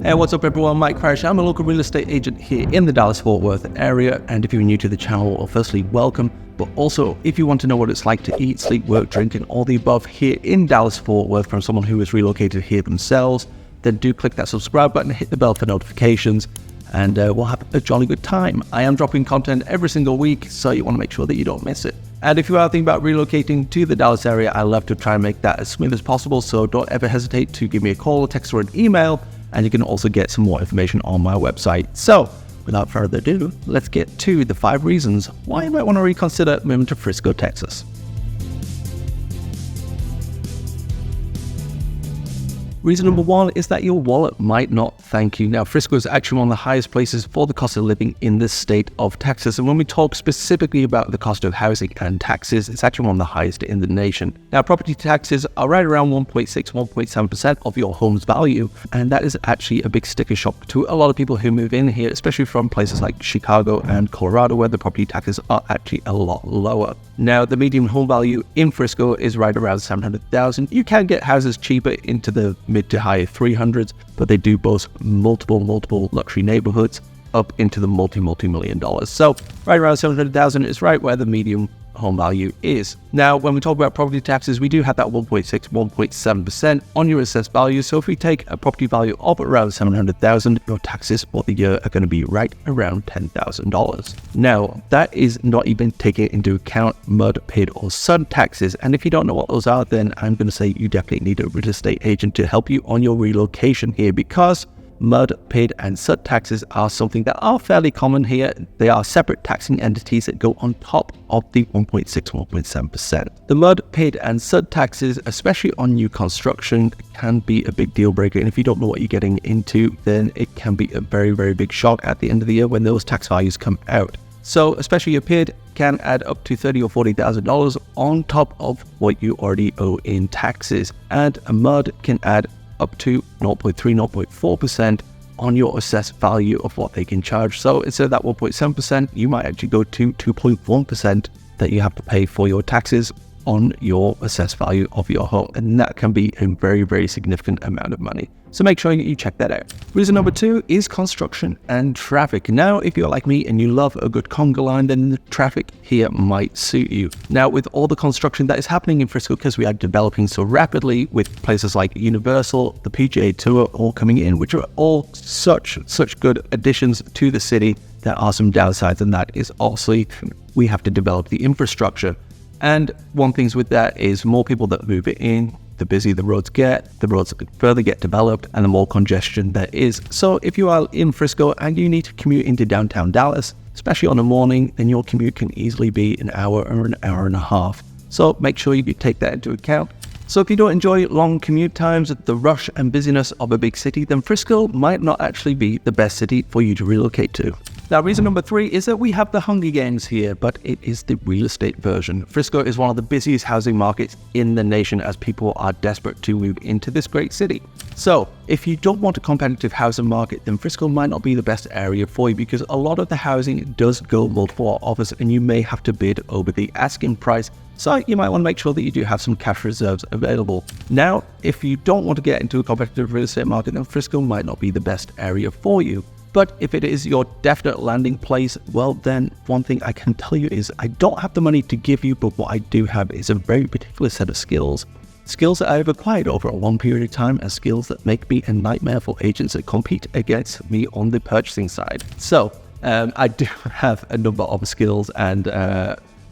Hey, what's up everyone, Mike Farish. I'm a local real estate agent here in the Dallas-Fort Worth area, and if you're new to the channel, well, firstly, welcome. But also, if you want to know what it's like to eat, sleep, work, drink, and all the above here in Dallas-Fort Worth from someone who has relocated here themselves, then do click that subscribe button, hit the bell for notifications, and we'll have a jolly good time. I am dropping content every single week, so you want to make sure that you don't miss it. And if you are thinking about relocating to the Dallas area, I love to try and make that as smooth as possible, so don't ever hesitate to give me a call, a text, or an email. And you can also get some more information on my website. So, without further ado, let's get to the 5 reasons why you might want to reconsider moving to Frisco, Texas. Reason number 1 is that your wallet might not thank you. Now, Frisco is actually one of the highest places for the cost of living in the state of Texas. And when we talk specifically about the cost of housing and taxes, it's actually one of the highest in the nation. Now, property taxes are right around 1.6-1.7% of your home's value. And that is actually a big sticker shock to a lot of people who move in here, especially from places like Chicago and Colorado, where the property taxes are actually a lot lower. Now, the median home value in Frisco is right around $700,000. You can get houses cheaper into the mid to high 300s, but they do boast multiple luxury neighborhoods up into the multi-million dollars. So right around 700,000 is right where the median home value is. Now, when we talk about property taxes, we do have that 1.6-1.7% on your assessed value. So if we take a property value of around 700,000, your taxes for the year are going to be right around $10,000. Now, that is not even taking into account mud, PID, or SUD taxes. And if you don't know what those are, then I'm going to say you definitely need a real estate agent to help you on your relocation here, because mud, PID, and SUD taxes are something that are fairly common here. They are separate taxing entities that go on top of the 1.6-1.7%. The mud, PID, and SUD taxes, especially on new construction, can be a big deal breaker. And if you don't know what you're getting into, then it can be a very big shock at the end of the year when those tax values come out. So especially your PID can add up to $30,000 or $40,000 on top of what you already owe in taxes. And a mud can add up to 0.3-0.4% on your assessed value of what they can charge. So instead of that 1.7%, you might actually go to 2.1% that you have to pay for your taxes on your assessed value of your home. And that can be a very significant amount of money. So make sure you check that out. Reason number 2 is construction and traffic. Now, if you're like me and you love a good conga line, then the traffic here might suit you. Now, with all the construction that is happening in Frisco, because we are developing so rapidly with places like Universal, the PGA Tour all coming in, which are all such good additions to the city, there are some downsides, and that is also we have to develop the infrastructure. And one thing with that is more people that move it in, the busier the roads further get developed, and the more congestion there is. So if you are in Frisco and you need to commute into downtown Dallas, especially on a morning, then your commute can easily be an hour or an hour and a half. So make sure you take that into account. So if you don't enjoy long commute times, the rush and busyness of a big city, then Frisco might not actually be the best city for you to relocate to. Now, reason number 3 is that we have the Hunger Games here, but it is the real estate version. Frisco is one of the busiest housing markets in the nation, as people are desperate to move into this great city. So if you don't want a competitive housing market, then Frisco might not be the best area for you, because a lot of the housing does go multiple offers and you may have to bid over the asking price. So you might want to make sure that you do have some cash reserves available. Now, if you don't want to get into a competitive real estate market, then Frisco might not be the best area for you. But if it is your definite landing place, well, then one thing I can tell you is I don't have the money to give you, but what I do have is a very particular set of skills. Skills that I have acquired over a long period of time, and skills that make me a nightmare for agents that compete against me on the purchasing side. So I do have a number of skills, and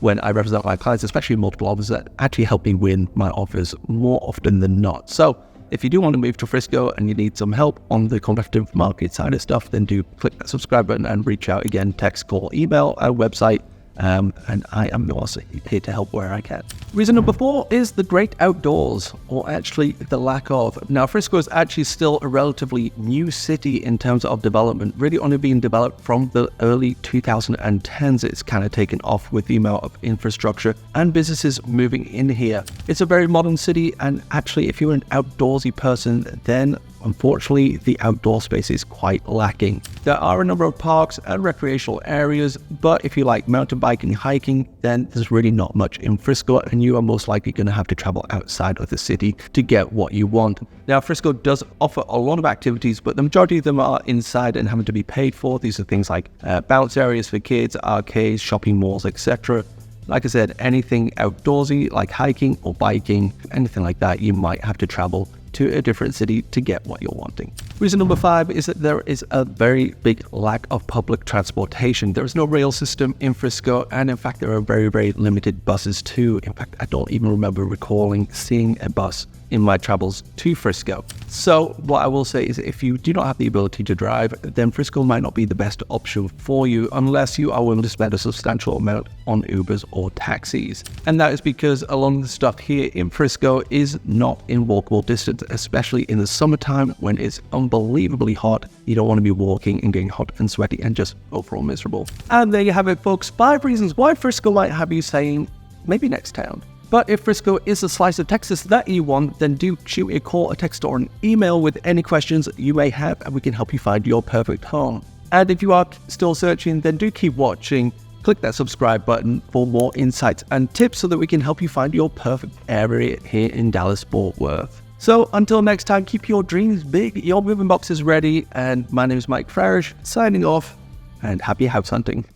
when I represent my clients, especially multiple offers, that actually help me win my offers more often than not. So if you do want to move to Frisco and you need some help on the competitive market side of stuff, then do click that subscribe button and reach out again, text, call, email, our website. And I am also here to help where I can. Reason number 4 is the great outdoors, or actually the lack of. Now, Frisco is actually still a relatively new city in terms of development, really only being developed from the early 2010s. It's kind of taken off with the amount of infrastructure and businesses moving in here. It's a very modern city, and actually if you're an outdoorsy person, then Unfortunately, the outdoor space is quite lacking. There are a number of parks and recreational areas, but if you like mountain biking, hiking, then there's really not much in Frisco, and you are most likely going to have to travel outside of the city to get what you want. Now, Frisco does offer a lot of activities, but the majority of them are inside and having to be paid for. These are things like bounce areas for kids, arcades, shopping malls, etc. Like I said, anything outdoorsy like hiking or biking, anything like that, you might have to travel to a different city to get what you're wanting. Reason number 5 is that there is a very big lack of public transportation. There is no rail system in Frisco, and in fact, there are very limited buses too. In fact, I don't even remember recalling seeing a bus in my travels to Frisco. So what I will say is if you do not have the ability to drive, then Frisco might not be the best option for you unless you are willing to spend a substantial amount on Ubers or taxis. And that is because a lot of the stuff here in Frisco is not in walkable distance, especially in the summertime when it's unbelievably hot. You don't want to be walking and getting hot and sweaty and just overall miserable. And there you have it, folks. 5 reasons why Frisco might have you saying, maybe next town. But if Frisco is a slice of Texas that you want, then do shoot a call, a text, or an email with any questions you may have, and we can help you find your perfect home. And if you are still searching, then do keep watching. Click that subscribe button for more insights and tips so that we can help you find your perfect area here in Dallas-Fort Worth. So until next time, keep your dreams big, your moving box is ready, and my name is Mike Farish, signing off, and happy house hunting.